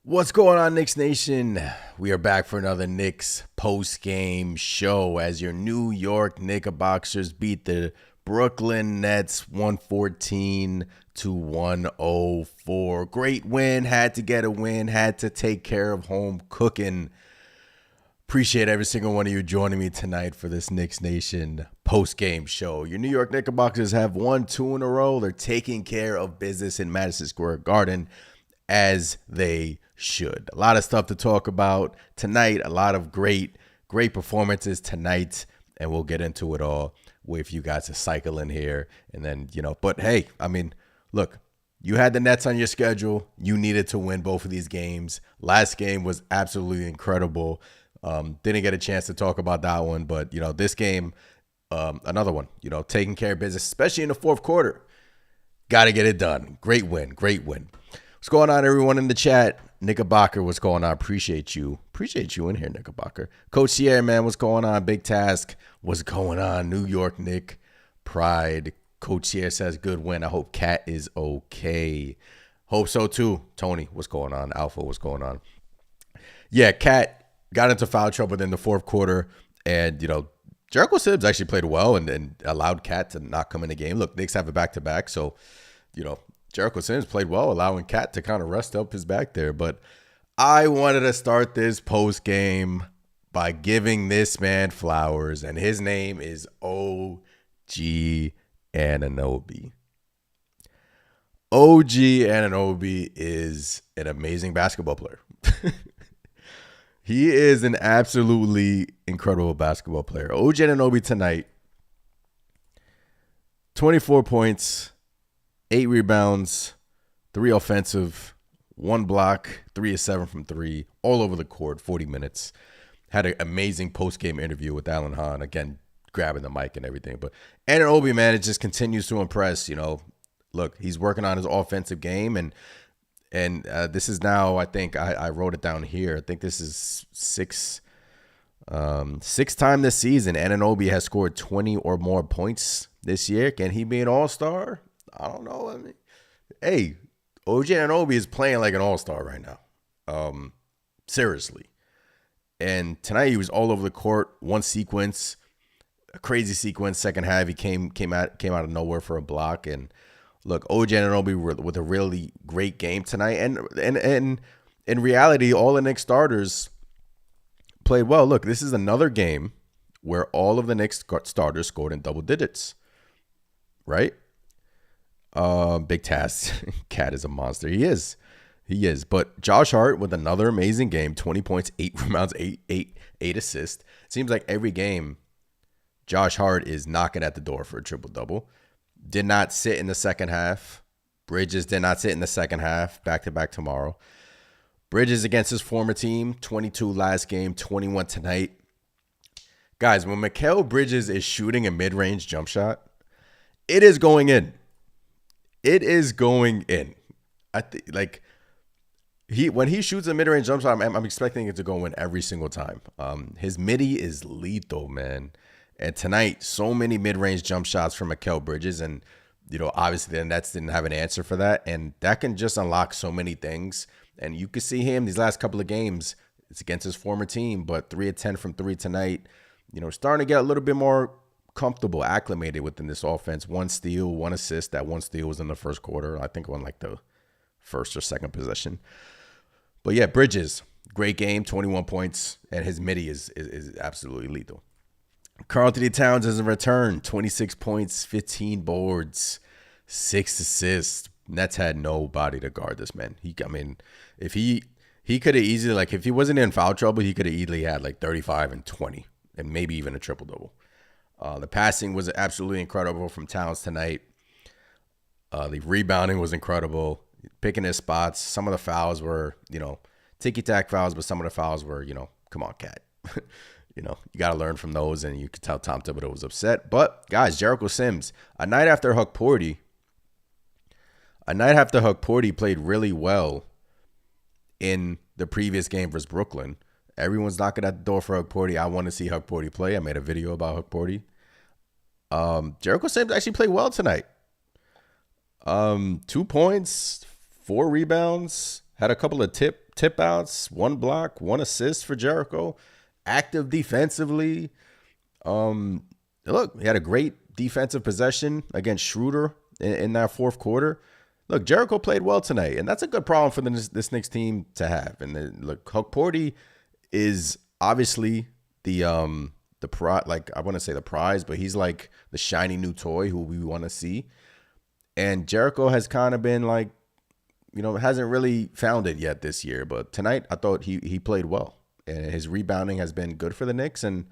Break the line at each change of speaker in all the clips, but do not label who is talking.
What's going on, Knicks Nation? We are back for another Knicks post-game show as your New York Knickerbockers beat the Brooklyn Nets 114-104. Great win. Had to get a win. Had to take care of home cooking. Appreciate every single one of you joining me tonight for this Knicks Nation post-game show. Your New York Knickerbockers have won 2 in a row. They're taking care of business in Madison Square Garden as they should. A lot of stuff to talk about tonight. A lot of great performances tonight, and we'll get into it all with you guys to cycle in here. And then, but hey, I mean, look, you had the Nets on your schedule. You needed to win both of these games. Last game was absolutely incredible. Didn't get a chance to talk about that one, but, this game, another one, taking care of business, especially in the fourth quarter. Got to get it done. Great win. What's going on, everyone in the chat? Knickerbocker, what's going on? Appreciate you in here, Knickerbocker. Coach Sierra, man, what's going on? Big Task, what's going on? New York Knick Pride. Coach Sierra says good win. I hope Cat is okay. Hope so too. Tony, what's going on? Alpha, what's going on? Yeah, Cat got into foul trouble in the fourth quarter, and Jericho Sims actually played well and allowed Cat to not come in the game. Look, Knicks have a back-to-back, so Jericho Sims played well, allowing Cat to kind of rest up his back there. But I wanted to start this post game by giving this man flowers, and his name is OG Anunoby. OG Anunoby is an amazing basketball player. He is an absolutely incredible basketball player. OG Anunoby tonight, 24 points, 8 rebounds, 3 offensive, 1 block, 3 of 7 from 3, all over the court, 40 minutes. Had an amazing post-game interview with Alan Hahn, again, grabbing the mic and everything. But Anunoby, man, it just continues to impress. Look, he's working on his offensive game, and this is now, I think, I wrote it down here. I think this is sixth time this season Anunoby has scored 20 or more points this year. Can he be an all-star? I don't know. I mean, hey, OG Anunoby is playing like an all-star right now. Seriously. And tonight he was all over the court. One sequence, a crazy sequence. Second half, he came out of nowhere for a block. And look, OG Anunoby with a really great game tonight. And in reality, all the Knicks starters played well. Look, this is another game where all of the Knicks starters scored in double digits. Right? Big Task. Cat is a monster. He is. But Josh Hart with another amazing game, 20 points, 8 rebounds, 8 assists. Seems like every game Josh Hart is knocking at the door for a triple-double. Did not sit in the second half. Bridges did not sit in the second half. Back-to-back tomorrow. Bridges against his former team, 22 last game, 21 tonight. Guys, when Mikal Bridges is shooting a mid-range jump shot, it is going in. It is going in. I think when he shoots a mid-range jump shot, I'm expecting it to go in every single time. His midi is lethal, man. And tonight, so many mid-range jump shots from Mikal Bridges, and obviously the Nets didn't have an answer for that, and that can just unlock so many things. And you can see him these last couple of games. It's against his former team, but 3 of 10 from 3 tonight. Starting to get a little bit more comfortable, acclimated within this offense. 1 steal, 1 assist. That 1 steal was in the first quarter. I think on like the first or second possession. But yeah, Bridges, great game, 21 points, and his midi is absolutely lethal. Karl-Anthony Towns has returned, 26 points, 15 boards, 6 assists. Nets had nobody to guard this man. If he could have easily, if he wasn't in foul trouble, he could have easily had 35 and 20 and maybe even a triple-double. The passing was absolutely incredible from Towns tonight. The rebounding was incredible. Picking his spots. Some of the fouls were, ticky-tack fouls, but some of the fouls were, come on, Cat. You got to learn from those, and you could tell Tom Thibodeau was upset. But, guys, Jericho Sims, a night after Hukporti played really well in the previous game versus Brooklyn. Everyone's knocking at the door for Hukporti. I want to see Hukporti play. I made a video about Hukporti. Jericho Sims actually played well tonight. 2 points, 4 rebounds, had a couple of tip outs, 1 block, 1 assist for Jericho. Active defensively. Look, he had a great defensive possession against Schroeder in that fourth quarter. Look, Jericho played well tonight, and that's a good problem for this Knicks team to have. And then, look, Hukporti is obviously the prize, like I want to say the prize, but he's like the shiny new toy who we want to see. And Jericho has kind of been like, hasn't really found it yet this year. But tonight, I thought he played well. And his rebounding has been good for the Knicks, and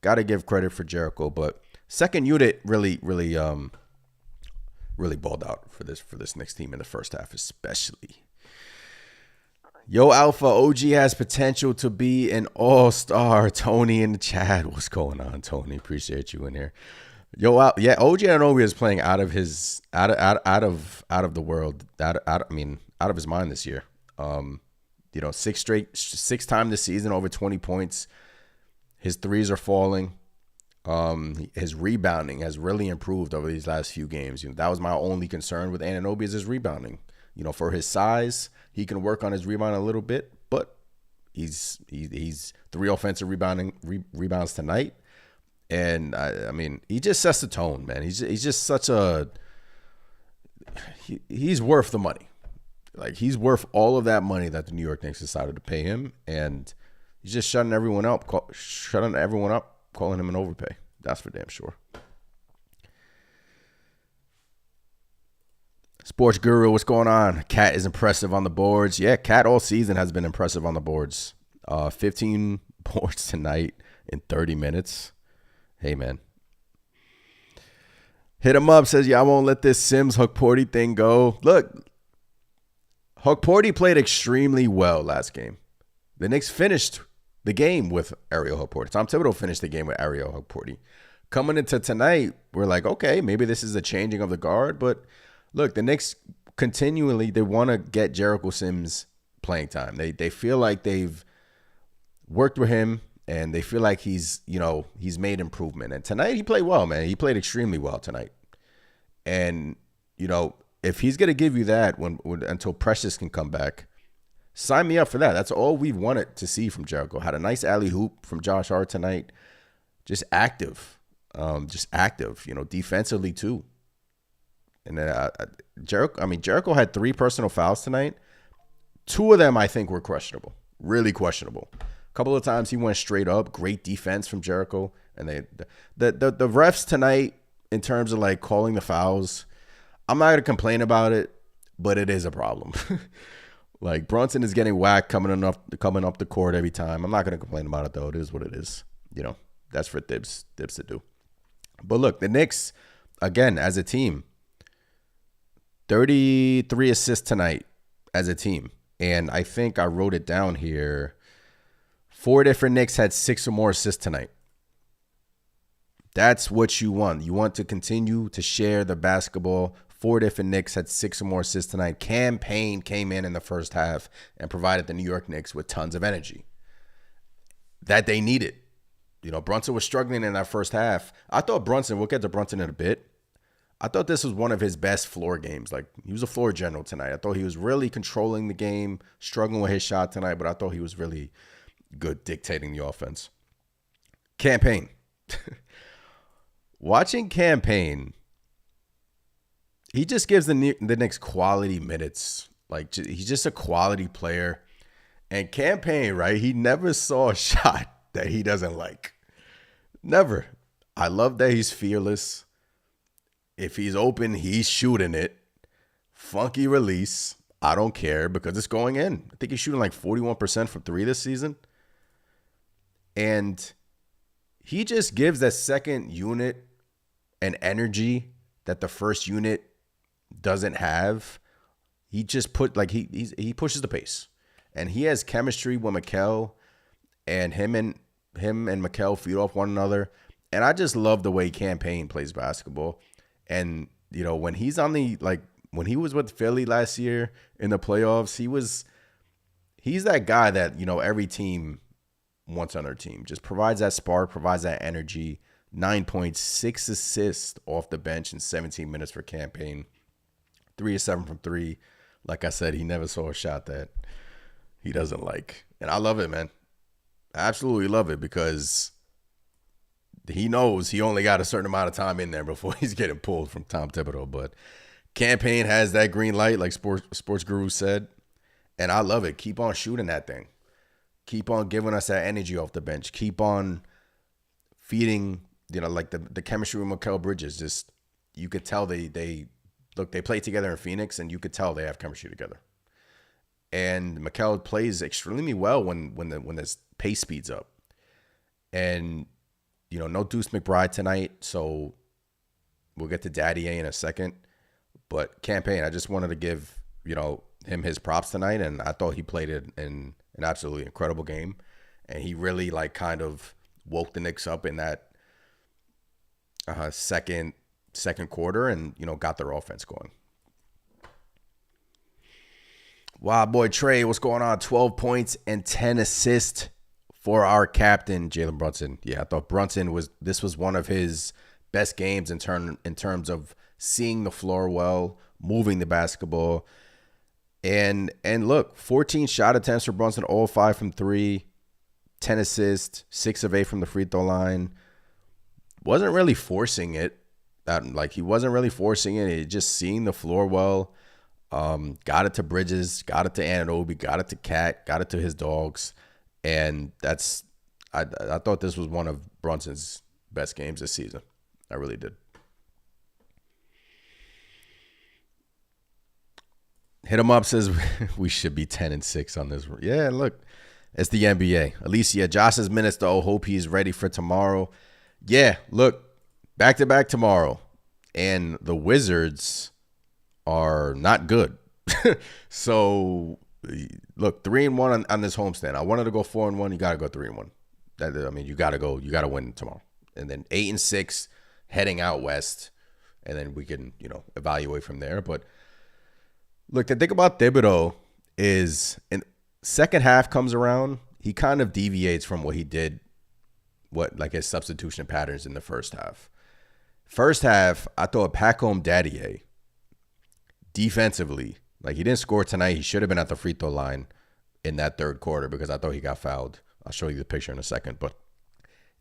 got to give credit for Jericho. But second unit really balled out for this Knicks team in the first half, especially. Yo, Alpha, OG has potential to be an all-star. Tony in the chat. What's going on, Tony? Appreciate you in here. Yo, yeah, OG Anunoby is playing out of his out of the world. Out of his mind this year. 6 times this season over 20 points. His threes are falling. His rebounding has really improved over these last few games. That was my only concern with Anunoby is his rebounding. For his size, he can work on his rebound a little bit, but he's 3 offensive rebounds tonight. And he just sets the tone, man. He's just such he's worth the money. Like, he's worth all of that money that the New York Knicks decided to pay him, and he's just shutting everyone up, calling him an overpay. That's for damn sure. Sports Guru, what's going on? Cat is impressive on the boards. Yeah, Cat all season has been impressive on the boards. 15 boards tonight in 30 minutes. Hey, man. Hit him up, says, yeah, I won't let this Sims Hukporti thing go. Look, Hukporti played extremely well last game. The Knicks finished the game with Ariel Hukporti. Tom Thibodeau finished the game with Ariel Hukporti. Coming into tonight, we're like, okay, maybe this is a changing of the guard. But look, the Knicks continually, they want to get Jericho Sims playing time. They feel like they've worked with him, and they feel like he's made improvement. And tonight he played well, man. He played extremely well tonight. And, if he's going to give you that until Precious can come back, sign me up for that. That's all we wanted to see from Jericho. Had a nice alley-oop from Josh Hart tonight. Just active. Defensively too. And then Jericho had 3 personal fouls tonight. 2 of them I think were questionable. Really questionable. A couple of times he went straight up. Great defense from Jericho. And the refs tonight, in terms of like calling the fouls, I'm not gonna complain about it, but it is a problem. Like, Brunson is getting whacked coming up the court every time. I'm not gonna complain about it though. It is what it is. That's for Dibs to do. But look, the Knicks, again, as a team, 33 assists tonight as a team. And I think I wrote it down here. 4 different Knicks had 6 or more assists tonight. That's what you want. You want to continue to share the basketball. 4 different Knicks had 6 or more assists tonight. Cam Payne came in the first half and provided the New York Knicks with tons of energy that they needed. Brunson was struggling in that first half. I thought Brunson, we'll get to Brunson in a bit. I thought this was one of his best floor games. Like, he was a floor general tonight. I thought he was really controlling the game, struggling with his shot tonight, but I thought he was really good dictating the offense. Cam Payne. Watching Cam Payne, he just gives the Knicks quality minutes. Like, he's just a quality player. And Cam Payne, right, he never saw a shot that he doesn't like. Never. I love that he's fearless. If he's open, he's shooting it. Funky release. I don't care because it's going in. I think he's shooting like 41% from 3 this season. And he just gives that second unit an energy that the first unit doesn't have. He just he pushes the pace. And he has chemistry with Mikal, and him and him and Mikal feed off one another. And I just love the way Campaign plays basketball. And, when he's when he was with Philly last year in the playoffs, he's that guy that, every team wants on their team. Just provides that spark, provides that energy. 9 points, 6 assists off the bench in 17 minutes for Campaign. 3 of 7 from 3. Like I said, he never saw a shot that he doesn't like. And I love it, man. I absolutely love it because he knows he only got a certain amount of time in there before he's getting pulled from Tom Thibodeau. But Campaign has that green light, like Sports Guru said. And I love it. Keep on shooting that thing. Keep on giving us that energy off the bench. Keep on feeding, like the chemistry with Mikal Bridges. Just, you could tell they play together in Phoenix, and you could tell they have chemistry together. And Mikal plays extremely well when this pace speeds up. And, no Deuce McBride tonight, so we'll get to Dadiet in a second. But Campaign, I just wanted to give, him his props tonight, and I thought he played it in an absolutely incredible game. And he really, kind of woke the Knicks up in that second quarter and, got their offense going. Wow, boy, Trey, what's going on? 12 points and 10 assists for our captain, Jalen Brunson. Yeah, I thought this was one of his best games in terms of seeing the floor well, moving the basketball. And look, 14 shot attempts for Brunson, all 5 from 3, 10 assists, 6 of 8 from the free throw line. Wasn't really forcing it. He wasn't really forcing it. He just seeing the floor well. Got it to Bridges, got it to Anunoby, got it to Cat, got it to his dogs. And I thought this was one of Brunson's best games this season. I really did. Hit him up says we should be 10-6 on this. Yeah, look, it's the NBA. Alicia, Josh's minutes though. Hope he's ready for tomorrow. Yeah, look, back-to-back tomorrow. And the Wizards are not good. So, look, 3-1 on this homestand. I wanted to go 4-1. You got to go 3-1. You got to win tomorrow. And then 8-6 heading out west. And then we can, evaluate from there. But look, the thing about Thibodeau is in second half comes around, he kind of deviates from what he did, his substitution patterns in the first half. First half, I thought pack home Dadiet defensively. He didn't score tonight. He should have been at the free throw line in that third quarter because I thought he got fouled. I'll show you the picture in a second. But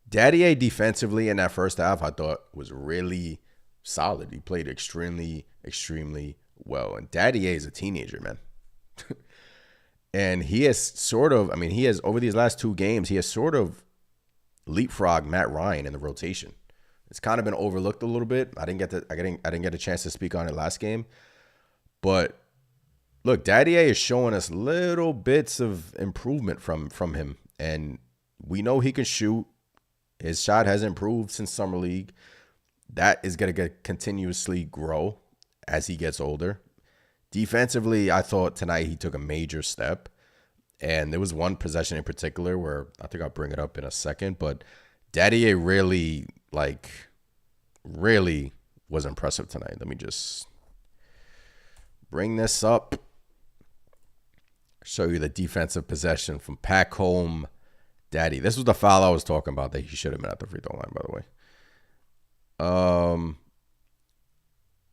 Dadiet defensively in that first half, I thought was really solid. He played extremely, extremely well. And Dadiet is a teenager, man. And he has over these last 2 games, he has sort of leapfrogged Matt Ryan in the rotation. It's kind of been overlooked a little bit. I didn't get a chance to speak on it last game. But look, Dadiet is showing us little bits of improvement from him. And we know he can shoot. His shot has improved since Summer League. That is going to continuously grow as he gets older. Defensively, I thought tonight he took a major step. And there was one possession in particular where I think I'll bring it up in a second. But Dadiet really was impressive tonight. Let me just bring this up. Show you the defensive possession from pack home Dadiet. This was the foul I was talking about that he should have been at the free throw line, by the way.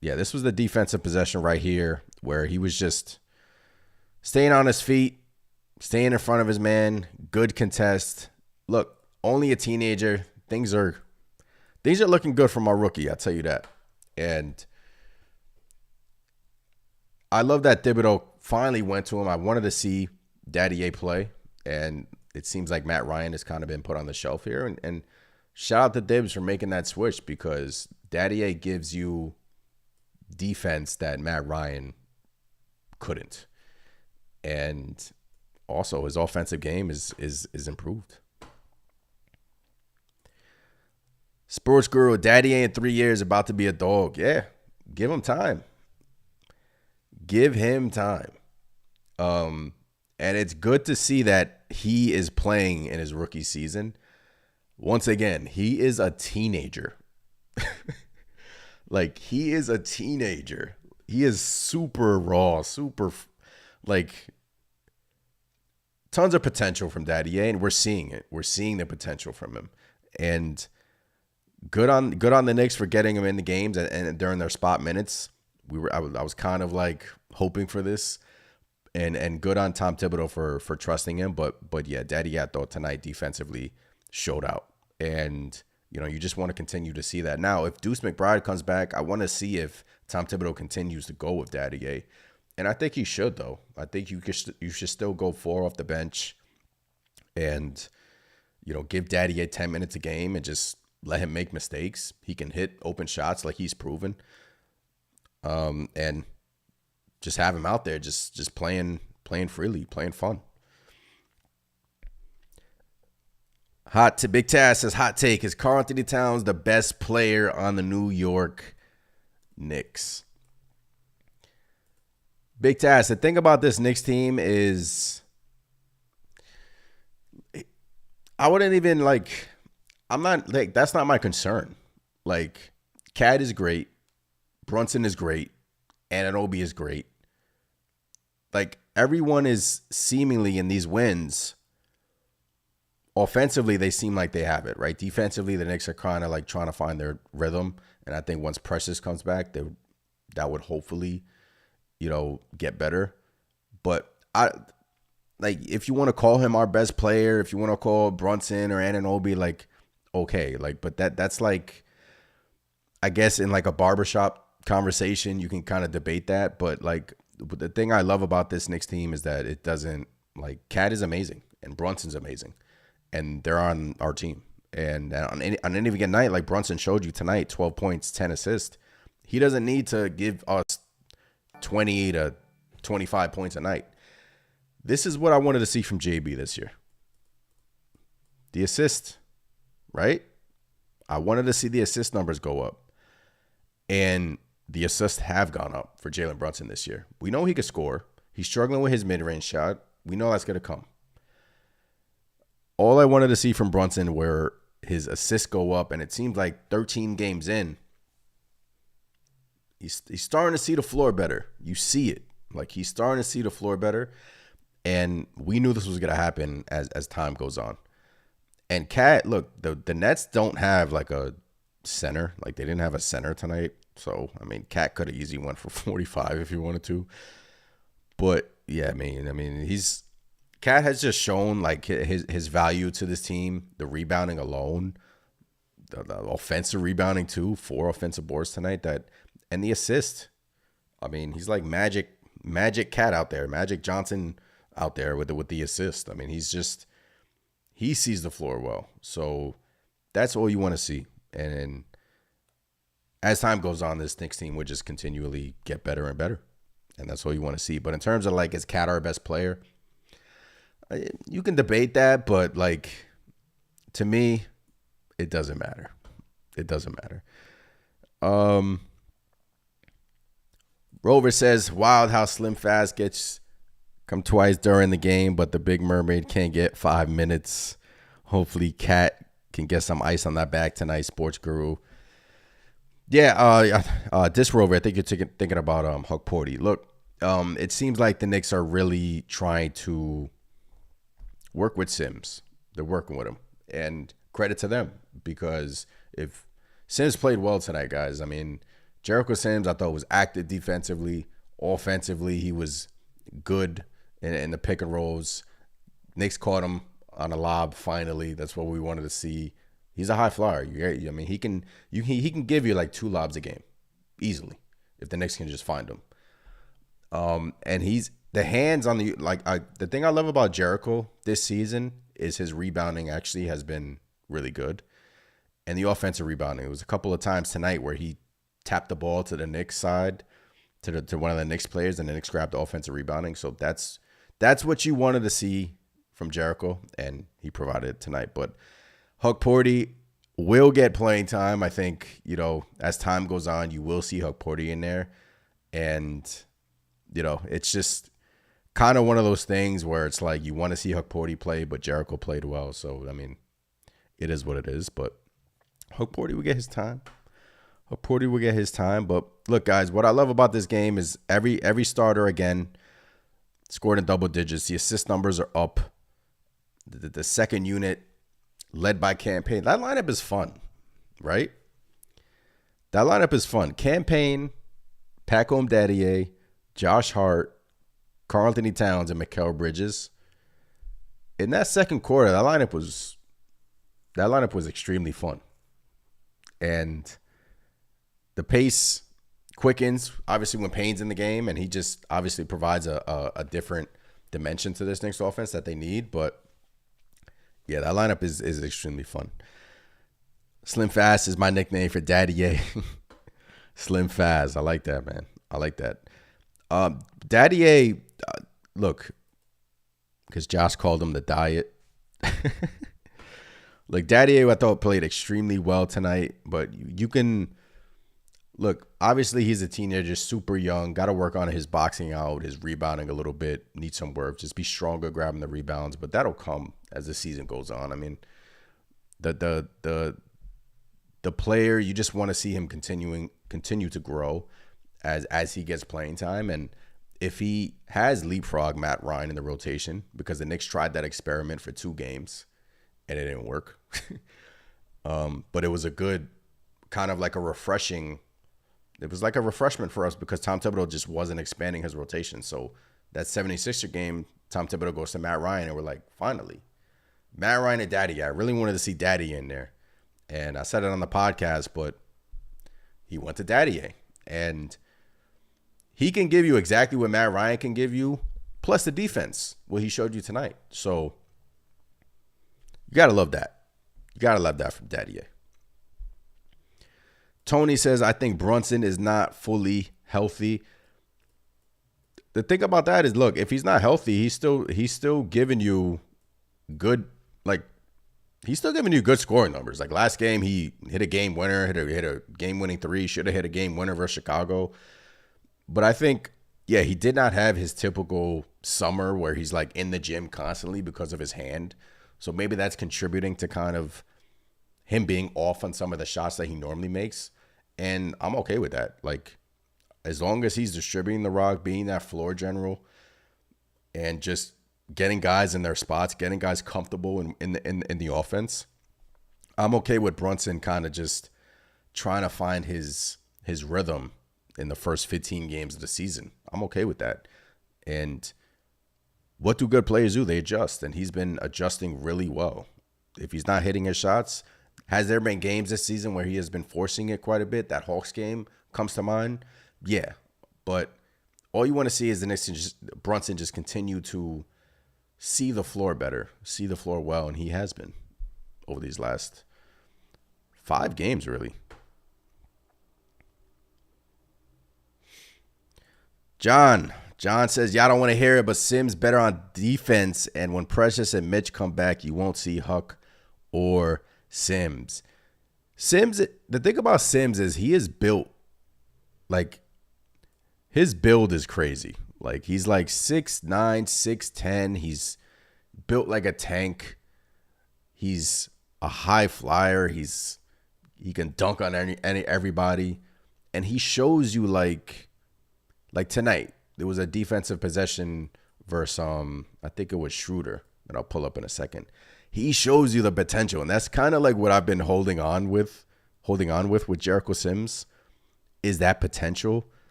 Yeah, this was the defensive possession right here where he was just staying on his feet, staying in front of his man, good contest. Look, only a teenager. Things are looking good for my rookie, I'll tell you that. And I love that Thibodeau finally went to him. I wanted to see Dadiet play, and it seems like Matt Ryan has kind of been put on the shelf here. And shout out to Dibs for making that switch because Dadiet gives you defense that Matt Ryan couldn't. And also his offensive game is improved. Sports Guru, Dadiet in 3 years about to be a dog. Yeah, give him time. Give him time. And it's good to see that he is playing in his rookie season. Once again, he is a teenager. Like, he is a teenager. He is super raw, like, tons of potential from Dadiet, and we're seeing it. We're seeing the potential from him. And good on the Knicks for getting him in the games and during their spot minutes. I was kind of like hoping for this. And good on Tom Thibodeau for trusting him. But yeah, Dadiet, though, tonight defensively showed out. And, you just want to continue to see that. Now, if Deuce McBride comes back, I want to see if Tom Thibodeau continues to go with Dadiet. And I think he should, though. I think you should still go 4 off the bench and, give Dadiet 10 minutes a game and just let him make mistakes. He can hit open shots like he's proven. And just have him out there just playing freely, playing fun. Big Taz says, hot take, is Karl Anthony Towns the best player on the New York Knicks? Big Taz, the thing about this Knicks team is I wouldn't even that's not my concern. Like, Cat is great. Brunson is great. Anunoby is great. Like, everyone is seemingly in these wins. Offensively, they seem like they have it, right? Defensively, the Knicks are kind of like trying to find their rhythm. And I think once Precious comes back, that would hopefully, get better. But if you want to call him our best player, if you want to call Brunson or Anunoby, okay. But that's I guess in a barbershop conversation, you can kind of debate that. But the thing I love about this Knicks team is that it doesn't, Cat is amazing and Brunson's amazing. And they're on our team. And on any given night, like Brunson showed you tonight, 12 points, 10 assists. He doesn't need to give us 20 to 25 points a night. This is what I wanted to see from JB this year. The assist, right? I wanted to see the assist numbers go up. And the assists have gone up for Jalen Brunson this year. We know he could score. He's struggling with his mid-range shot. We know that's going to come. All I wanted to see from Brunson were his assists go up, and it seems like 13 games in, he's starting to see the floor better. You see it. He's starting to see the floor better, and we knew this was going to happen as time goes on. And Cat, look, the Nets don't have a center. They didn't have a center tonight. So, Cat could have easily went for 45 if he wanted to. But, yeah, Cat has just shown his value to this team, the rebounding alone, the offensive rebounding too, 4 offensive boards tonight, and the assist. He's like Magic Cat out there, Magic Johnson out there with the assist. He sees the floor well. So that's all you want to see. And as time goes on, this Knicks team would just continually get better and better. And that's all you want to see. But in terms of is Cat our best player? You can debate that, but to me, it doesn't matter. It doesn't matter. Rover says, wild how Slim Fast gets come twice during the game, but the Big Mermaid can't get 5 minutes. Hopefully Cat can get some ice on that back tonight, Sports Guru. Yeah, this Rover, I think you're thinking about Huck Porty. Look, it seems like the Knicks are really trying to work with Sims. They're working with him. And credit to them, because if Sims played well tonight, guys, Jericho Sims, I thought, was active defensively. Offensively, he was good in the pick and rolls. Knicks caught him on a lob finally. That's what we wanted to see. He's a high flyer. He can give you 2 lobs a game easily if the Knicks can just find him. And he's the hands on the the thing I love about Jericho this season is his rebounding actually has been really good, and the offensive rebounding. It was a couple of times tonight where he tapped the ball to the Knicks side to one of the Knicks players, and the Knicks grabbed the offensive rebounding. So that's what you wanted to see from Jericho, and he provided it tonight. But Huck Porty will get playing time. I think as time goes on, you will see Huck Porty in there, and it's just kind of one of those things where it's you want to see Huck Porty play, but Jericho played well. So, it is what it is. But Porty will get his time. Porty will get his time. But look, guys, what I love about this game is every starter, again, scored in double digits. The assist numbers are up. The second unit led by Campaign. That lineup is fun, right? That lineup is fun. Campaign, Pacom Dadiet, Josh Hart, Karl Anthony Towns, and Mikal Bridges. In that second quarter, that lineup was extremely fun. And the pace quickens, obviously, when Payne's in the game, and he just obviously provides a different dimension to this Knicks offense that they need. But yeah, that lineup is extremely fun. Slim Fast is my nickname for Dadiet. Slim Fast. I like that, man. I like that. Dadiet, look, because Josh called him the Diet. Like, Dadiet, I thought, played extremely well tonight. But you can, look, obviously he's a teenager, super young. Got to work on his boxing out, his rebounding a little bit. Needs some work. Just be stronger grabbing the rebounds. But that'll come as the season goes on. I mean, the player, you just want to see him continue to grow as he gets playing time. And if he has leapfrog Matt Ryan in the rotation, because the Knicks tried that experiment for 2 games and it didn't work. But it was a good kind of like a refreshing. It was like a refreshment for us because Tom Thibodeau just wasn't expanding his rotation. So that 76er game, Tom Thibodeau goes to Matt Ryan, and we're like, finally, Matt Ryan and Daddy. I really wanted to see Daddy in there. And I said it on the podcast, but he went to Dadiet. And he can give you exactly what Matt Ryan can give you, plus the defense, what he showed you tonight. So you got to love that. You got to love that from Dadiet. Tony says, I think Brunson is not fully healthy. The thing about that is, look, if he's not healthy, he's still giving you good, like, he's still giving you good scoring numbers. Like last game, he hit a game winner, hit a game-winning 3, should have hit a game winner versus Chicago. But I think, yeah, he did not have his typical summer where he's like in the gym constantly because of his hand. So maybe that's contributing to kind of him being off on some of the shots that he normally makes. And I'm okay with that. Like, as long as he's distributing the rock, being that floor general, and just getting guys in their spots, getting guys comfortable in the offense, I'm okay with Brunson kind of just trying to find his rhythm in the first 15 games of the season. I'm okay with that. And what do good players do? They adjust, and he's been adjusting really well. If he's not hitting his shots, has there been games this season where he has been forcing it quite a bit? That Hawks game comes to mind. Yeah, but all you want to see is the Knicks Brunson just continue to see the floor better, see the floor well, and he has been over these last 5 games, really. John says, y'all don't want to hear it, but Sims better on defense, and when Precious and Mitch come back, you won't see Huck or Sims. The thing about Sims is he is built, like, his build is crazy. Like, he's like 6'9", 6'10". He's built like a tank. He's a high flyer. He can dunk on everybody. And he shows you, like tonight, there was a defensive possession versus I think it was Schroeder that I'll pull up in a second. He shows you the potential, and that's kind of like what I've been holding on with Jericho Sims, is that potential.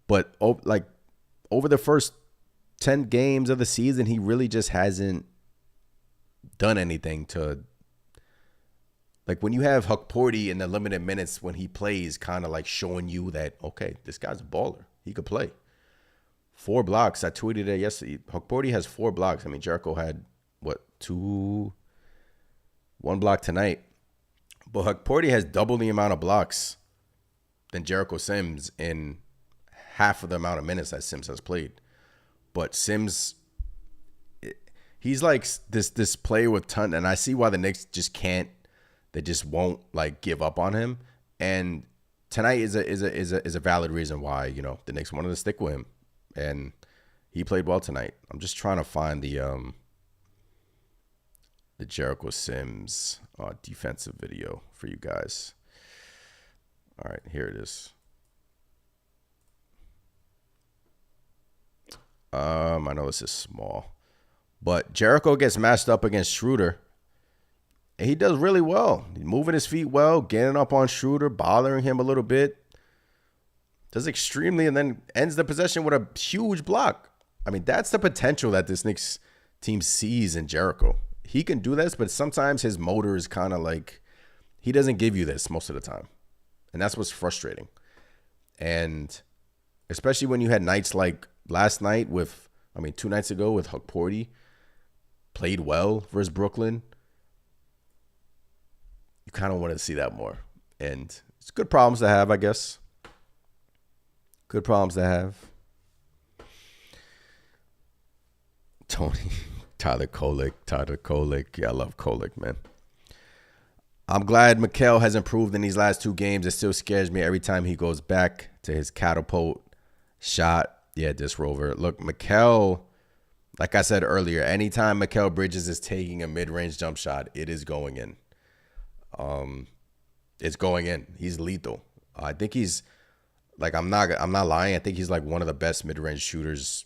But over the first 10 games of the season, he really just hasn't done anything to, like, when you have Huck Porty in the limited minutes when he plays, kind of like showing you that, okay, this guy's a baller. He could play. 4 blocks. I tweeted it yesterday. Huck Porty has 4 blocks. I mean, Jericho had, 1 block tonight. But Huck Porty has double the amount of blocks than Jericho Sims in half of the amount of minutes that Sims has played. But Sims, he's like this player with ton, and I see why the Knicks just can't, they just won't like give up on him. And tonight is a valid reason why, you know, the Knicks wanted to stick with him, and he played well tonight. I'm just trying to find the the Jericho Sims defensive video for you guys. All right, here it is. I know this is small, but Jericho gets matched up against Schroeder, and he does really well. He's moving his feet well, getting up on Schroeder, bothering him a little bit. Does extremely, and then ends the possession with a huge block. I mean, that's the potential that this Knicks team sees in Jericho. He can do this, but sometimes his motor is kind of like, he doesn't give you this most of the time. And that's what's frustrating. And especially when you had nights like last night with, 2 nights ago with Hukporti, played well versus Brooklyn. You kind of want to see that more. And it's good problems to have, I guess. Good problems to have. Tony, Tyler Kolek. Yeah, I love Kolek, man. I'm glad Mikal has improved in these last 2 games. It still scares me every time he goes back to his catapult shot. Yeah, disc rover. Look, Mikal, like I said earlier, anytime Mikal Bridges is taking a mid-range jump shot, it is going in. It's going in. He's lethal. I think he's, like, I'm not lying. I think he's like one of the best mid-range shooters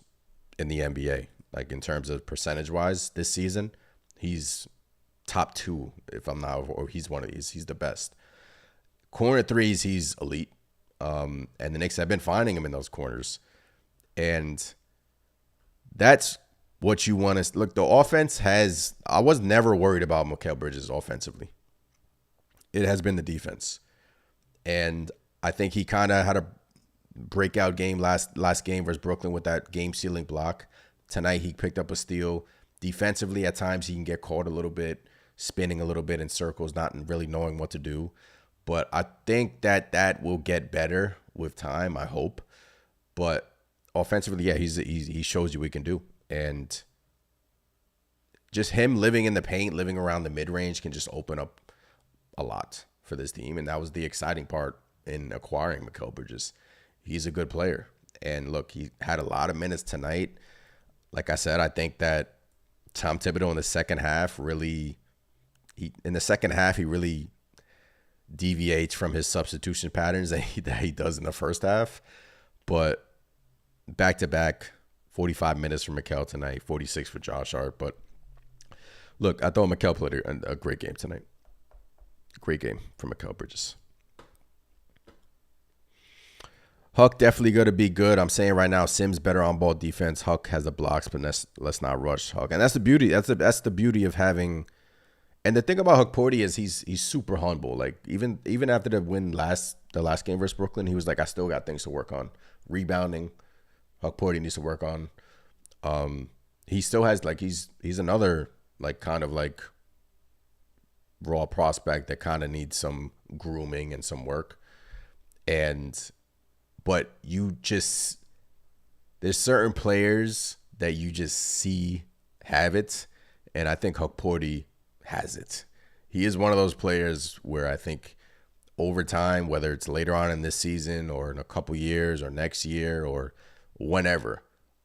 in the NBA. Like, in terms of percentage-wise this season, he's top 2, if I'm not, or he's one of these. He's the best. Corner threes, he's elite. And the Knicks have been finding him in those corners. And that's what you want to look. The offense has, I was never worried about Mikal Bridges offensively. It has been the defense. And I think he kind of had a breakout game last game versus Brooklyn with that game-sealing block. Tonight he picked up a steal. Defensively, at times he can get caught a little bit, spinning a little bit in circles, not really knowing what to do. But I think that will get better with time, I hope. But offensively, yeah, he shows you what he can do. And just him living in the paint, living around the mid-range can just open up a lot for this team. And that was the exciting part in acquiring Mikal Bridges. He's a good player. And look, he had a lot of minutes tonight. Like I said, I think that Tom Thibodeau in the second half really deviates from his substitution patterns that he does in the first half. But back-to-back, 45 minutes for Mikal tonight, 46 for Josh Hart. But look, I thought Mikal played a great game tonight. Great game for Mikal Bridges. Huck definitely going to be good. I'm saying right now, Sims better on ball defense. Huck has the blocks, but let's not rush Huck. And that's the beauty. That's the beauty of having. And the thing about Hukporti is he's super humble. Like even after the win the last game versus Brooklyn, he was like, I still got things to work on. Rebounding, Hukporti needs to work on. He still has like he's another like kind of like raw prospect that kind of needs some grooming and some work. But there's certain players that you just see have it, and I think Hukporti has it. He is one of those players where I think over time, whether it's later on in this season or in a couple years or next year or whenever,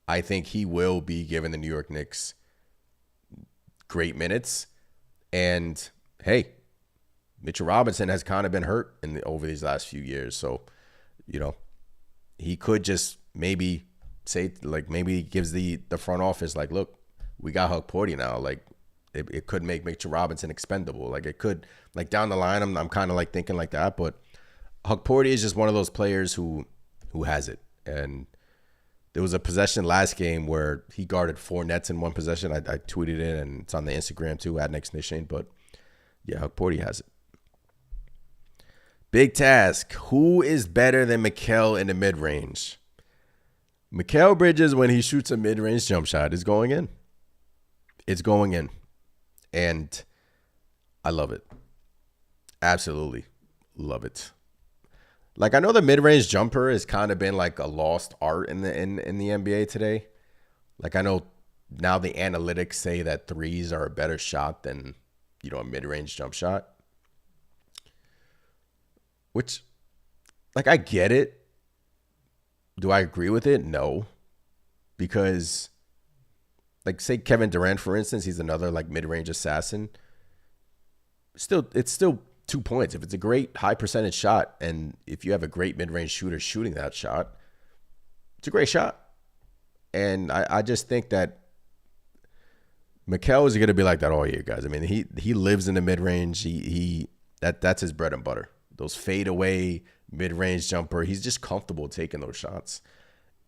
I think he will be giving the New York Knicks great minutes. And hey, Mitchell Robinson has kind of been hurt over these last few years, so he could just maybe say, like, maybe he gives the front office, like, look, we got Hukporti now. Like, it could make Mitchell Robinson expendable. Like, it could, like, down the line, I'm kind of, like, thinking like that. But Hukporti is just one of those players who has it. And there was a possession last game where he guarded 4 nets in one possession. I tweeted it, and it's on the Instagram, too, at @NextNation. But, yeah, Hukporti has it. Big task. Who is better than Mikal in the mid-range? Mikal Bridges, when he shoots a mid-range jump shot, is going in. It's going in. And I love it. Absolutely love it. Like, I know the mid-range jumper has kind of been like a lost art in the NBA today. Like, I know now the analytics say that threes are a better shot than, a mid-range jump shot. Which, like, I get it. Do I agree with it? No. Because like say Kevin Durant, for instance, he's another like mid-range assassin. It's still 2 points. If it's a great high percentage shot, and if you have a great mid-range shooter shooting that shot, it's a great shot. And I just think that Mikal is going to be like that all year, guys. I mean, he lives in the mid-range. That's his bread and butter. Those fadeaway mid-range jumper. He's just comfortable taking those shots.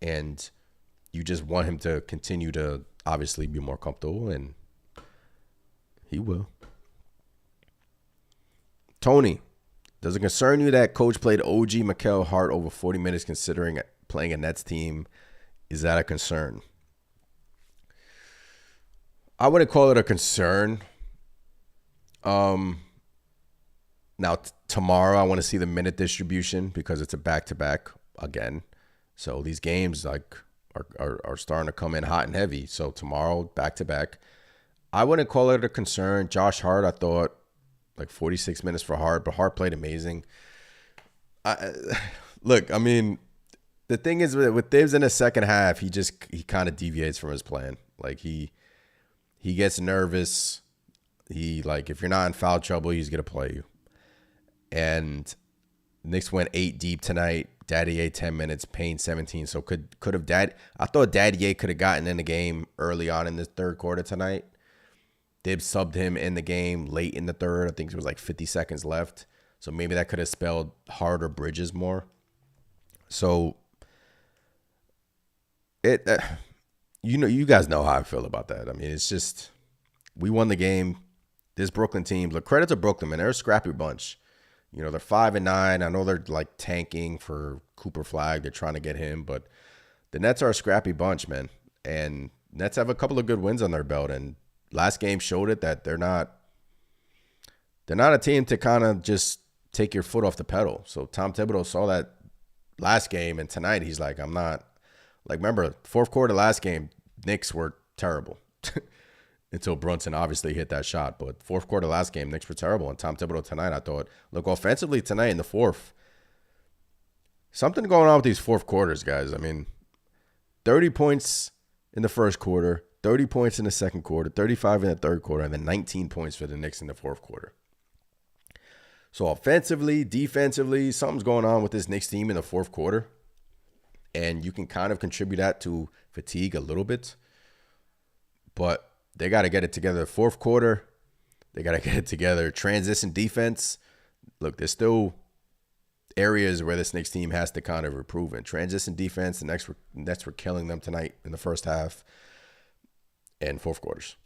And you just want him to continue to obviously be more comfortable, and he will. Tony, does it concern you that coach played OG Mikal Hart over 40 minutes considering playing a Nets team? Is that a concern? I wouldn't call it a concern. Now, tomorrow I want to see the minute distribution because it's a back-to-back again. So these games like are starting to come in hot and heavy. So tomorrow, back-to-back. I wouldn't call it a concern. Josh Hart, I thought, like 46 minutes for Hart, but Hart played amazing. Look, I mean, the thing is with Thibs in the second half, he kind of deviates from his plan. Like he gets nervous. If you're not in foul trouble, he's gonna play you. And Knicks went 8 deep tonight. Dadiet 10 minutes, Payne 17. So could have I thought Dadiet could have gotten in the game early on in the third quarter tonight. Thibs subbed him in the game late in the third. I think it was like 50 seconds left. So maybe that could have spelled Hart or Bridges more. So you guys know how I feel about that. I mean, it's just we won the game. This Brooklyn team, look, credit to Brooklyn, man. They're a scrappy bunch. You know, they're 5-9. I know they're like tanking for Cooper Flag. They're trying to get him, but the Nets are a scrappy bunch, man. And Nets have a couple of good wins on their belt, and last game showed it that they're not a team to kind of just take your foot off the pedal. So Tom Thibodeau saw that last game, and tonight he's like, I'm not. Like, remember, fourth quarter last game, Knicks were terrible until Brunson obviously hit that shot. But fourth quarter last game, Knicks were terrible. And Tom Thibodeau tonight, I thought, look, offensively tonight in the fourth, something going on with these fourth quarters, guys. I mean, 30 points in the first quarter, 30 points in the second quarter, 35 in the third quarter, and then 19 points for the Knicks in the fourth quarter. So offensively, defensively, something's going on with this Knicks team in the fourth quarter. And you can kind of contribute that to fatigue a little bit. But they got to get it together. Fourth quarter, they got to get it together. Transition defense. Look, there's still areas where this Knicks team has to kind of improve in. Transition defense, the Nets were killing them tonight in the first half and fourth quarters.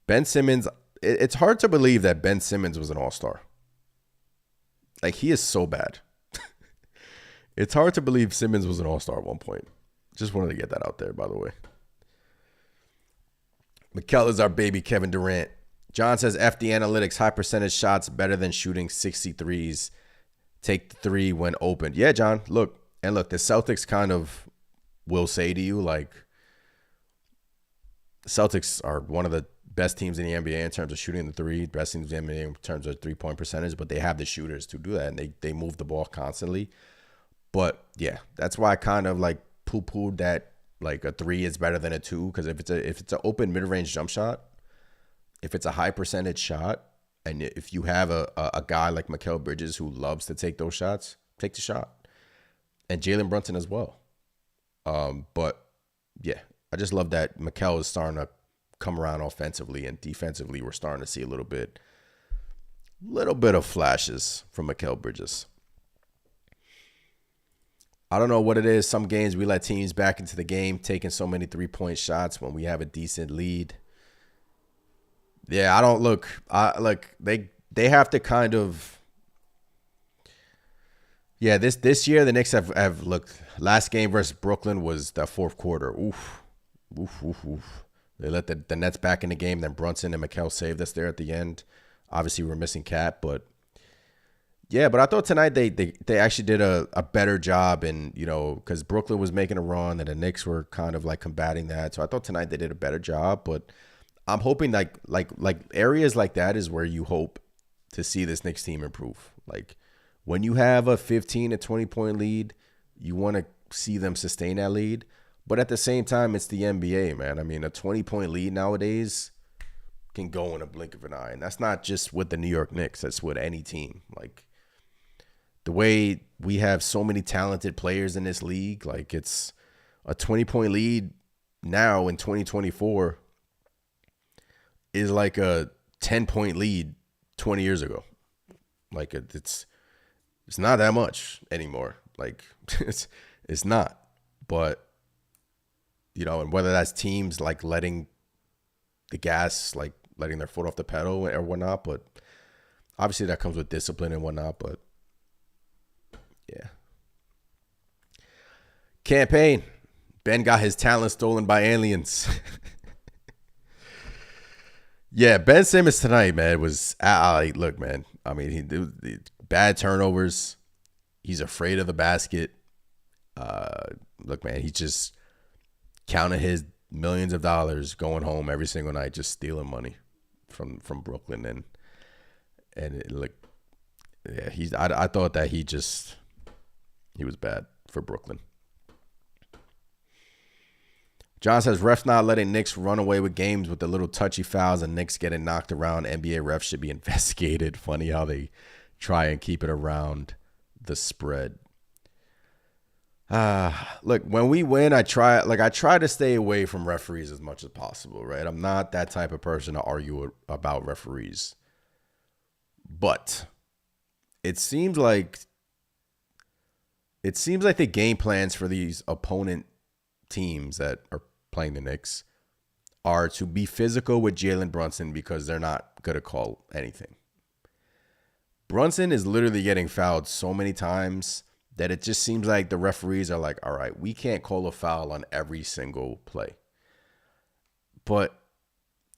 Ben Simmons, it's hard to believe that Ben Simmons was an all-star. Like, he is so bad. It's hard to believe Simmons was an all-star at one point. Just wanted to get that out there, by the way. Mikal is our baby Kevin Durant. John says, F the analytics, high percentage shots better than shooting 63s. Take the three when open. Yeah, John, look. And look, the Celtics kind of will say to you, like, the Celtics are one of the best teams in the NBA in terms of shooting the three, best teams in the NBA in terms of three-point percentage, but they have the shooters to do that, and they move the ball constantly. But, yeah, that's why I kind of, like, poo-pooed that, like, a three is better than a two, because if it's an open mid-range jump shot, if it's a high-percentage shot, and if you have a guy like Mikal Bridges who loves to take those shots, take the shot. And Jaylen Brunson as well. But, yeah, I just love that Mikal is starting to come around offensively, and defensively we're starting to see a little bit of flashes from Mikal Bridges. I don't know what it is. Some games we let teams back into the game taking so many three-point shots when we have a decent lead. Yeah, I don't look. They have to kind of. Yeah, this year the Knicks have looked. Last game versus Brooklyn was the fourth quarter. Oof. They let the Nets back in the game. Then Brunson and Mikal saved us there at the end. Obviously, we're missing Cat, but yeah. But I thought tonight they actually did a better job, in, you know, because Brooklyn was making a run and the Knicks were kind of like combating that. So I thought tonight they did a better job. But I'm hoping like areas like that is where you hope to see this Knicks team improve. Like when you have a 15 to 20 point lead, you want to see them sustain that lead. But at the same time, it's the NBA, man. I mean, a 20-point lead nowadays can go in a blink of an eye. And that's not just with the New York Knicks. That's with any team. Like, the way we have so many talented players in this league, like, it's a 20-point lead now in 2024 is like a 10-point lead 20 years ago. Like, it's not that much anymore. Like, it's not. But, you know, and whether that's teams like letting the gas, like letting their foot off the pedal or whatnot, but obviously that comes with discipline and whatnot. But yeah. Campaign. Ben got his talent stolen by aliens. Yeah, Ben Simmons tonight, man, was look, man. I mean, he bad turnovers. He's afraid of the basket. Look, man, he just counted his millions of dollars going home every single night, just stealing money from Brooklyn, and it, like, yeah, I thought that he was bad for Brooklyn. John says, refs not letting Knicks run away with games with the little touchy fouls and Knicks getting knocked around. NBA refs should be investigated. Funny how they try and keep it around the spread. Look, when we win, I try to stay away from referees as much as possible, right? I'm not that type of person to argue about referees. But it seems like the game plans for these opponent teams that are playing the Knicks are to be physical with Jaylen Brunson because they're not going to call anything. Brunson is literally getting fouled so many times that it just seems like the referees are like, all right, we can't call a foul on every single play. But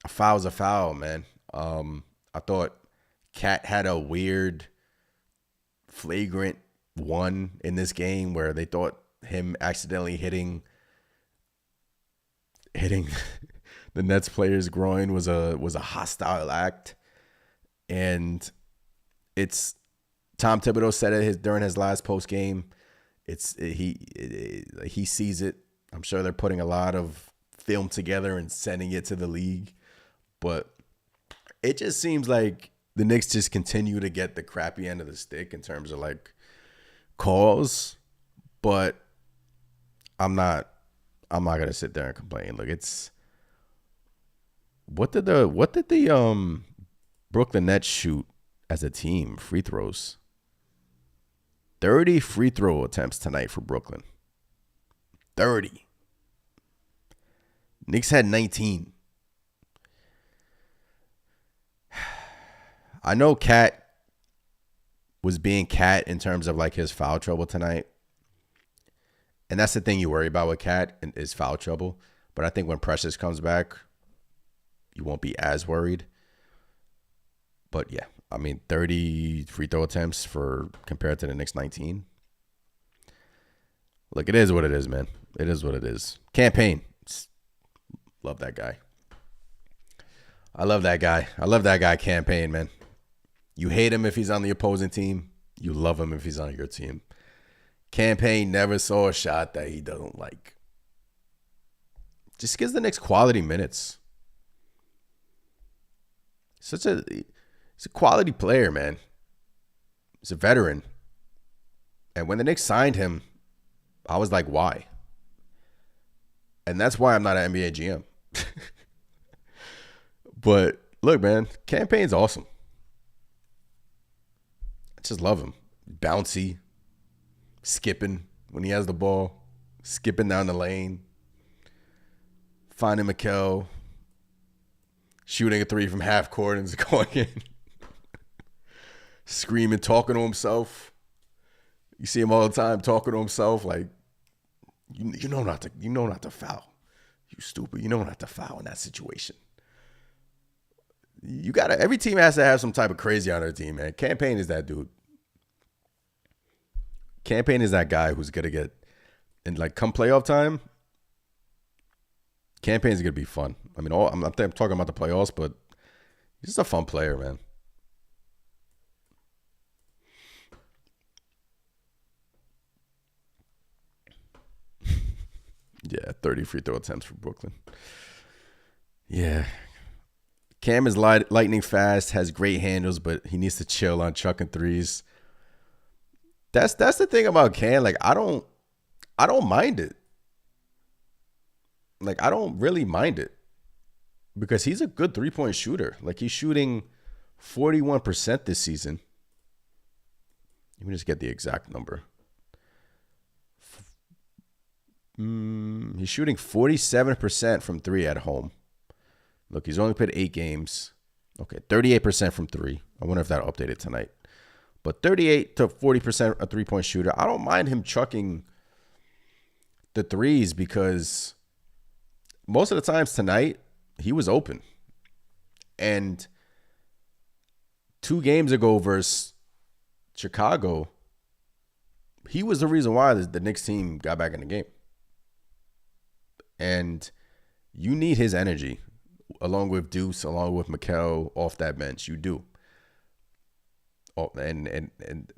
a foul's a foul, man. I thought Cat had a weird, flagrant one in this game where they thought him accidentally hitting the Nets player's groin was a hostile act. And it's Tom Thibodeau said it during his last post game. He sees it. I'm sure they're putting a lot of film together and sending it to the league. But it just seems like the Knicks just continue to get the crappy end of the stick in terms of like calls. But I'm not gonna sit there and complain. Look, it's what did the Brooklyn Nets shoot as a team? Free throws. 30 free throw attempts tonight for Brooklyn. 30. Knicks had 19. I know Cat was being Cat in terms of like his foul trouble tonight. And that's the thing you worry about with Cat is foul trouble. But I think when Precious comes back, you won't be as worried. But yeah, I mean, 30 free throw attempts compared to the Knicks 19. Look, it is what it is, man. It is what it is. Campaign. Love that guy. I love that guy, Campaign, man. You hate him if he's on the opposing team. You love him if he's on your team. Campaign never saw a shot that he doesn't like. Just gives the Knicks quality minutes. He's a quality player, man. He's a veteran. And when the Knicks signed him, I was like, why? And that's why I'm not an NBA GM. But look, man, Campaign's awesome. I just love him. Bouncy. Skipping when he has the ball. Skipping down the lane. Finding Mikal. Shooting a three from half court and just going in. Screaming, talking to himself. You see him all the time talking to himself like, you know not to foul. You stupid. You know not to foul in that situation. Every team has to have some type of crazy on their team, man. Campaign is that dude. Campaign is that guy who's gonna get, and like come playoff time, Campaign's gonna be fun. I mean, I'm talking about the playoffs, but he's just a fun player, man. Yeah, 30 free throw attempts for Brooklyn. Yeah. Cam is lightning fast, has great handles, but he needs to chill on chucking threes. That's the thing about Cam. Like, I don't mind it. Like, I don't really mind it because he's a good 3-point shooter. Like, he's shooting 41% this season. Let me just get the exact number. He's shooting 47% from 3 at home. Look, he's only played 8 games. Okay, 38% from 3. I wonder if that'll update it tonight. But 38 to 40% a 3-point shooter. I don't mind him chucking the threes because most of the times tonight, he was open. And 2 games ago versus Chicago, he was the reason why the Knicks team got back in the game. And you need his energy, along with Deuce, along with Mikal off that bench. You do. Oh, and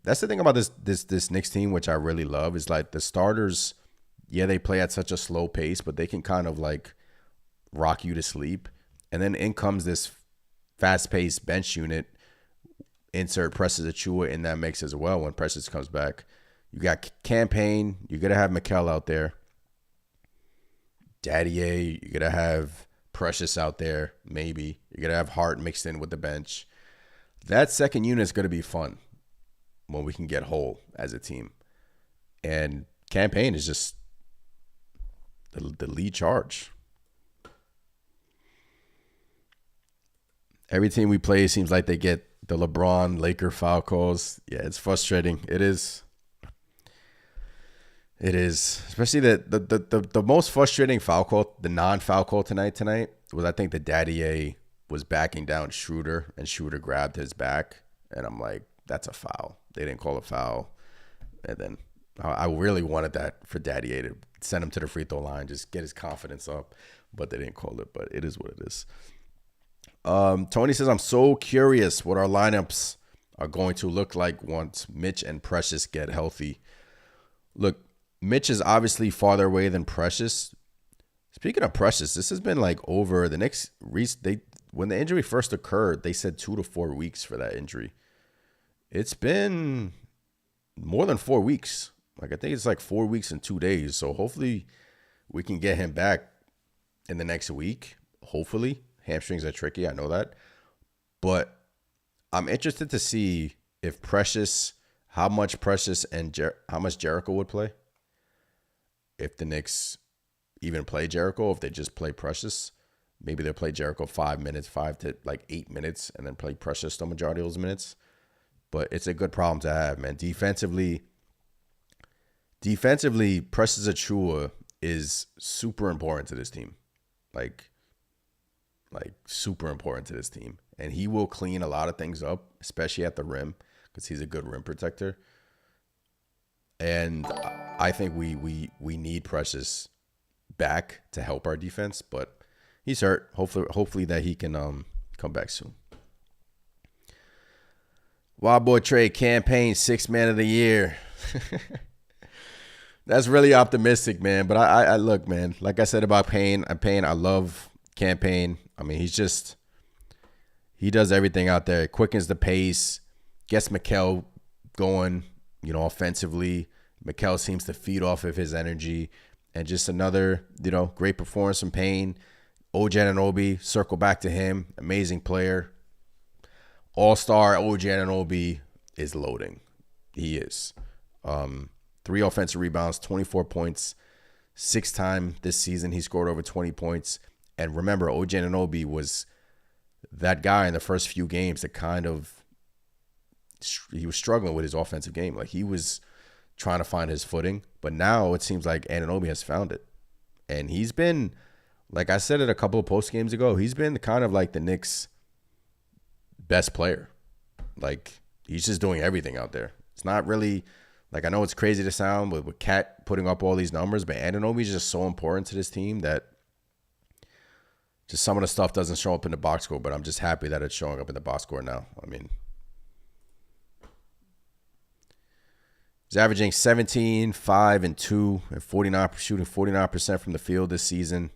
that's the thing about this Knicks team, which I really love, is like the starters, yeah, they play at such a slow pace, but they can kind of like rock you to sleep. And then in comes this fast-paced bench unit. Insert Precious Achiuwa in that mix as well when Precious comes back. You got Campaign. You're going to have Mikal out there. Dadiet. You're going to have Precious out there, maybe. You're going to have Hart mixed in with the bench. That second unit is going to be fun when we can get whole as a team. And Campaign is just the lead charge. Every team we play seems like they get the LeBron, Laker foul calls. Yeah, it's frustrating. It is. It is. Especially the most frustrating foul call, the non-foul call tonight was I think the Dadiet was backing down Schroeder, and Schroeder grabbed his back. And I'm like, that's a foul. They didn't call a foul. And then I really wanted that for Dadiet to send him to the free throw line, just get his confidence up. But they didn't call it. But it is what it is. Tony says, I'm so curious what our lineups are going to look like once Mitch and Precious get healthy. Look, Mitch is obviously farther away than Precious. Speaking of Precious, this has been like over the Knicks. When the injury first occurred, they said 2 to 4 weeks for that injury. It's been more than 4 weeks. Like, I think it's like 4 weeks and 2 days. So hopefully we can get him back in the next week. Hopefully. Hamstrings are tricky. I know that. But I'm interested to see if Precious, how much Precious and how much Jericho would play. If the Knicks even play Jericho, if they just play Precious. Maybe they'll play Jericho 5 minutes, 5 to like 8 minutes, and then play Precious the majority of those minutes. But it's a good problem to have, man. Defensively, Precious Achiuwa is super important to this team. Like super important to this team. And he will clean a lot of things up, especially at the rim, because he's a good rim protector. And I think we need Precious back to help our defense, but he's hurt. Hopefully that he can come back soon. Wild Boy Trey, Campaign, 6th man of the year. That's really optimistic, man. But I look, man, like I said about Payne, I love Campaign. I mean, he does everything out there. Quickens the pace, gets Mikal going, offensively. Mikal seems to feed off of his energy. And just another, great performance from Payne. OG Anunoby, circle back to him. Amazing player. All-star OG Anunoby is loading. He is. 3 offensive rebounds, 24 points. 6th time this season he scored over 20 points. And remember, OG Anunoby was that guy in the first few games that he was struggling with his offensive game. Like, he was trying to find his footing. But now it seems like Anunoby has found it. And he's been, like I said it a couple of post games ago, he's been kind of like the Knicks' best player. Like, he's just doing everything out there. It's not really, like, I know it's crazy to sound with Cat putting up all these numbers, but Anunoby is just so important to this team that just some of the stuff doesn't show up in the box score, but I'm just happy that it's showing up in the box score now. I mean, He's averaging 17, 5, and 2, and shooting 49% from the field this season.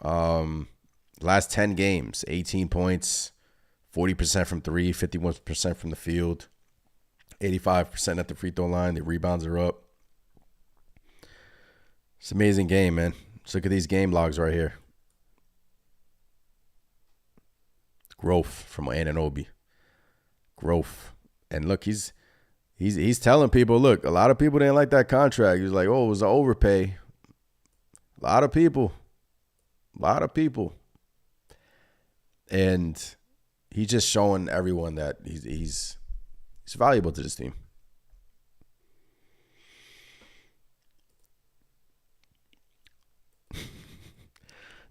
Last 10 games, 18 points, 40% from 3, 51% from the field, 85% at the free throw line. The rebounds are up. It's an amazing game, man. Let's look at these game logs right here. Growth from Anunoby. Growth. And look, he's telling people, look, a lot of people didn't like that contract. He's like, oh, it was an overpay. A lot of people. And he's just showing everyone that he's valuable to this team.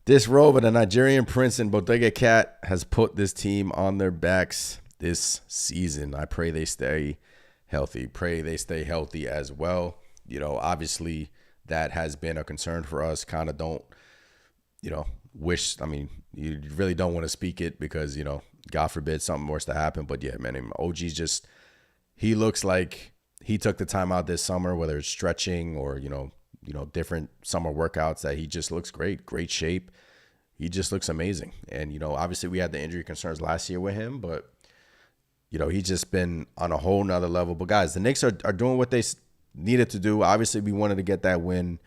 This row of the Nigerian prince and Bodega Cat has put this team on their backs this season. I pray they stay healthy. Pray they stay healthy as well. You know, obviously that has been a concern for us. Kind of don't, you know, wish. I mean, you really don't want to speak it because, you know, God forbid something worse to happen. But yeah, man, OG's just, he looks like he took the time out this summer, whether it's stretching or, you know, different summer workouts, that he just looks great shape. He just looks amazing. And, you know, obviously we had the injury concerns last year with him, but, you know, he's just been on a whole nother level. But guys, the Knicks are doing what they needed to do. Obviously we wanted to get that win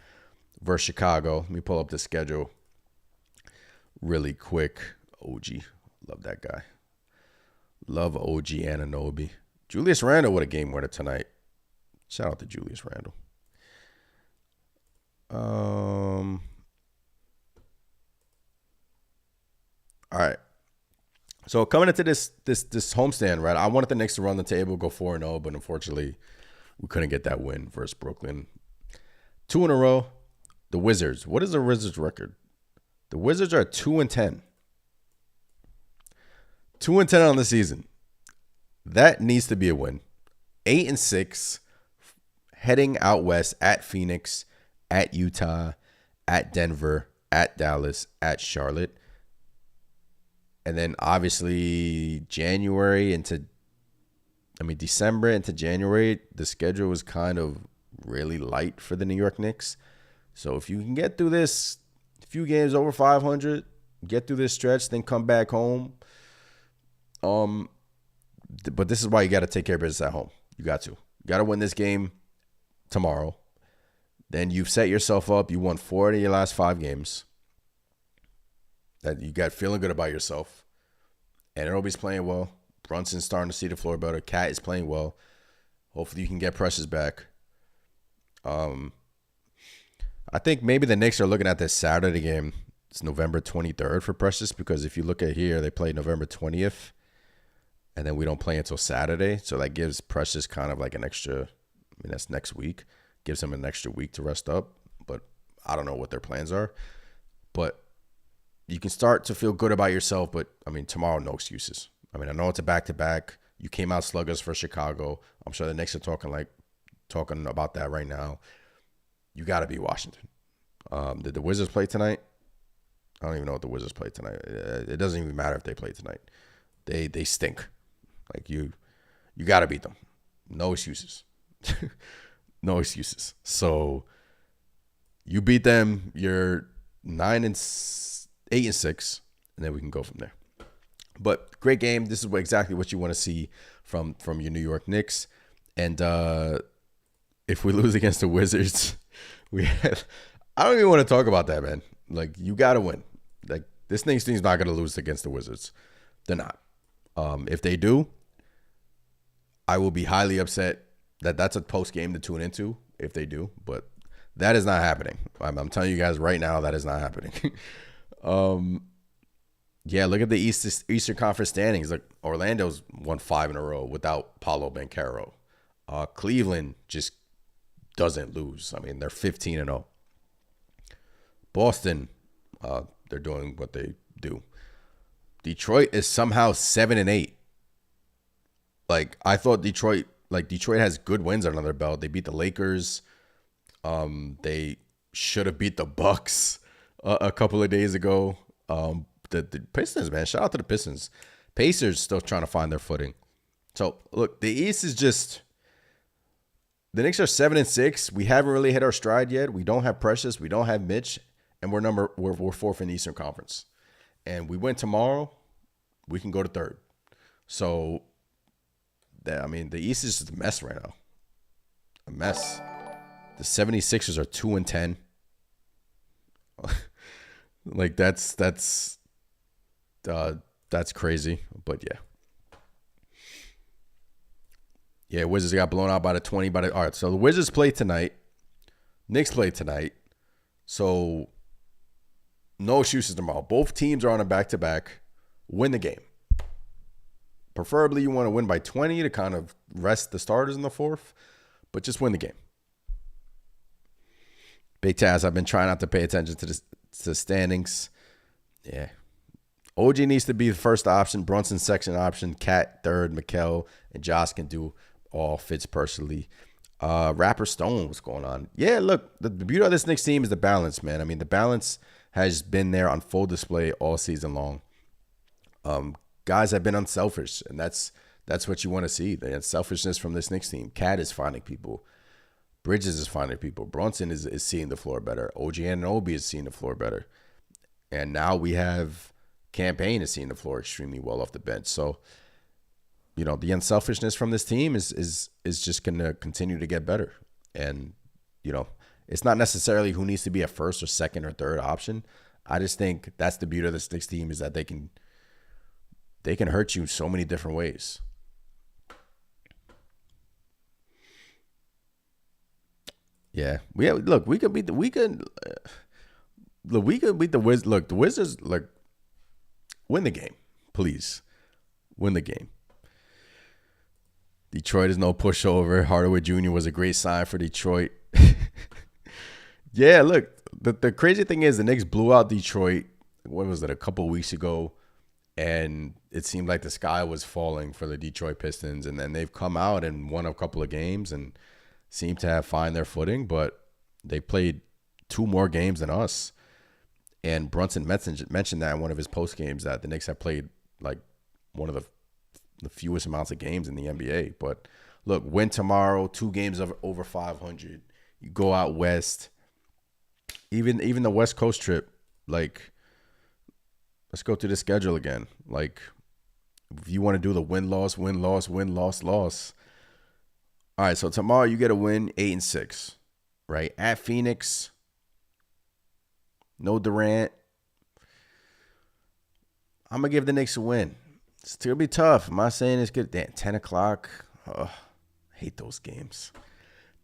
versus Chicago. Let me pull up the schedule really quick. OG. Love that guy. Love OG Anunoby. Julius Randle with a game winner tonight. Shout out to Julius Randle. All right. So coming into this homestand, right? I wanted the Knicks to run the table, go 4-0, but unfortunately we couldn't get that win versus Brooklyn. 2 in a row. The Wizards. What is the Wizards' record? The Wizards are 2-10. 2-10 on the season. That needs to be a win. 8-6, heading out west at Phoenix, at Utah, at Denver, at Dallas, at Charlotte. And then obviously December into January, the schedule was kind of really light for the New York Knicks. So if you can get through this, a few games over 500, get through this stretch, then come back home. But this is why you got to take care of business at home. You got to win this game tomorrow. Then you've set yourself up. You won 4 of your last 5 games. That you got feeling good about yourself. Anunoby's playing well. Brunson's starting to see the floor better. Cat is playing well. Hopefully you can get Precious back. I think maybe the Knicks are looking at this Saturday game. It's November 23rd for Precious, because if you look at here, they play November 20th, and then we don't play until Saturday. So that gives Precious kind of like an extra, I mean, that's next week. Gives him an extra week to rest up. But I don't know what their plans are. But you can start to feel good about yourself, but, I mean, tomorrow, no excuses. I mean, I know it's a back-to-back. You came out sluggers for Chicago. I'm sure the Knicks are talking about that right now. You got to beat Washington. Did the Wizards play tonight? I don't even know what the Wizards play tonight. It doesn't even matter if they play tonight. They stink. Like, you got to beat them. No excuses. No excuses. So you beat them. You're 8-6, and then we can go from there. But great game. This is exactly what you want to see from your New York Knicks. And if we lose against the Wizards, I don't even want to talk about that, man. Like, you got to win. Like, this Knicks team's not going to lose against the Wizards. They're not. If they do, I will be highly upset. That's a post game to tune into if they do, but that is not happening. I'm telling you guys right now, that is not happening. Yeah, look at the Eastern Conference standings. Like, Orlando's won 5 in a row without Paolo Banchero. Cleveland just doesn't lose. I mean, they're 15-0. Boston, they're doing what they do. Detroit is somehow 7-8. Like, I thought Detroit has good wins under their belt. They beat the Lakers. They should have beat the Bucks a couple of days ago. The Pistons, man. Shout out to the Pistons. Pacers still trying to find their footing. So, look, the East is just, The Knicks are 7-6. We haven't really hit our stride yet. We don't have Precious. We don't have Mitch, and we're fourth in the Eastern Conference. And we win tomorrow, we can go to third. So, the East is just a mess right now. A mess. The 76ers are 2-10. Like that's crazy. But yeah. Yeah, Wizards got blown out by the 20. All right, so the Wizards play tonight. Knicks play tonight. So no excuses tomorrow. Both teams are on a back-to-back. Win the game. Preferably you want to win by 20 to kind of rest the starters in the fourth, but just win the game. Big Taz, I've been trying not to pay attention to the standings. Yeah. OG needs to be the first option. Brunson second option. Cat third. Mikal and Josh can do all fits personally. Rapper Stone, what's going on? Yeah, look, the beauty of this Knicks team is the balance, man. I mean, the balance has been there on full display all season long. Guys have been unselfish, and that's what you want to see. The unselfishness from this Knicks team. Cat is finding people. Bridges is finding people. Brunson is seeing the floor better. OG Anunoby is seeing the floor better. And now we have Campaign is seeing the floor extremely well off the bench. So, the unselfishness from this team is just going to continue to get better. And, it's not necessarily who needs to be a first or second or third option. I just think that's the beauty of this Knicks team is that they can hurt you so many different ways. Yeah. Look, we could beat the Wizards. Look, the Wizards, win the game. Please. Win the game. Detroit is no pushover. Hardaway Jr. was a great sign for Detroit. Yeah, look, the crazy thing is the Knicks blew out Detroit, what was it, a couple weeks ago, and it seemed like the sky was falling for the Detroit Pistons, and then they've come out and won a couple of games and seem to have found their footing, but they played 2 more games than us. And Brunson mentioned that in one of his post games that the Knicks have played like one of the fewest amounts of games in the NBA. But look, win tomorrow, 2 games of over 500. You go out west. Even the West Coast trip, let's go through the schedule again. If you want to do the win-loss, win-loss. All right, so tomorrow you get a win, 8-6, right? At Phoenix, no Durant. I'm going to give the Knicks a win. It's going to be tough. I'm not saying it's good. Damn, 10 o'clock. Oh, I hate those games.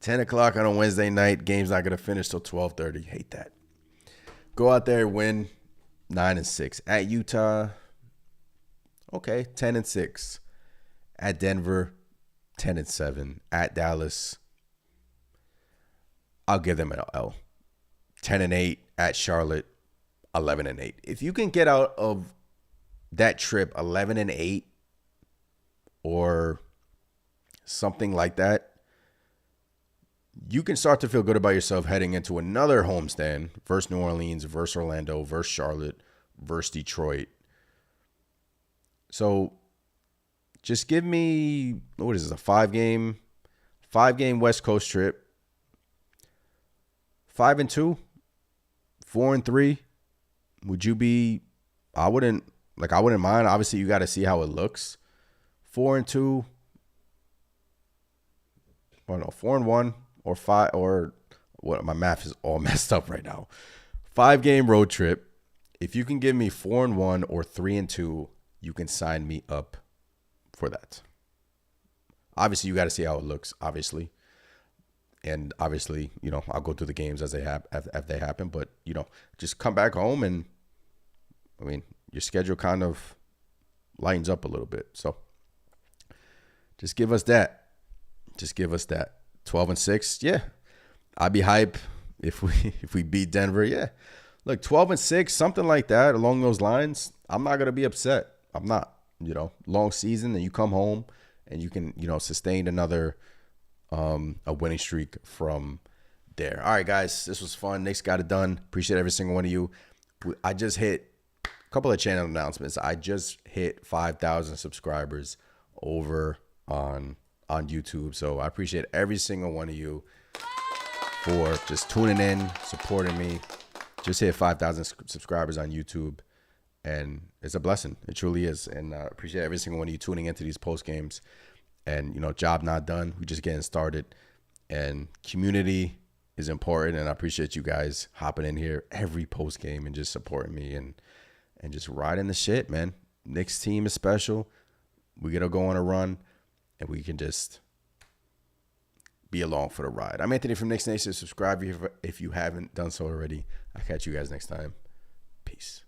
10 o'clock on a Wednesday night. Game's not going to finish till 12:30. Hate that. Go out there and win 9-6. At Utah, okay, 10-6. At Denver, 10-7. At Dallas, I'll give them an L. 10-8. At Charlotte, 11-8. If you can get out of that trip 11-8 or something like that, you can start to feel good about yourself heading into another homestand versus New Orleans, versus Orlando, versus Charlotte, versus Detroit. So just give me, what is this, a 5-game West Coast trip. 5-2, 4-3. Would you be, I wouldn't mind. Obviously, you got to see how it looks. 4-2, I don't know, 4-1 or 5, or what? My math is all messed up right now. 5-game road trip. If you can give me 4-1 or 3-2, you can sign me up for that. Obviously, you got to see how it looks. Obviously, and obviously, I'll go through the games as they happen. But just come back home, and your schedule kind of lightens up a little bit. So just give us that. 12-6, yeah. I'd be hype if we beat Denver, yeah. Look, 12-6, something like that along those lines. I'm not gonna be upset. I'm not. Long season, and you come home and you can sustain another a winning streak from there. All right, guys, this was fun. Knicks got it done. Appreciate every single one of you. I just hit a couple of channel announcements. I just hit 5,000 subscribers over on on YouTube. So I appreciate every single one of you for just tuning in, supporting me. Just hit 5,000 subscribers on YouTube, and it's a blessing. It truly is. And I appreciate every single one of you tuning into these post games. And, you know, job not done. We're just getting started. And community is important. And I appreciate you guys hopping in here every post game and just supporting me and just riding the shit, man. Knicks team is special. We got to go on a run, and we can just be along for the ride. I'm Anthony from Knicks Nation. Subscribe if you haven't done so already. I'll catch you guys next time. Peace.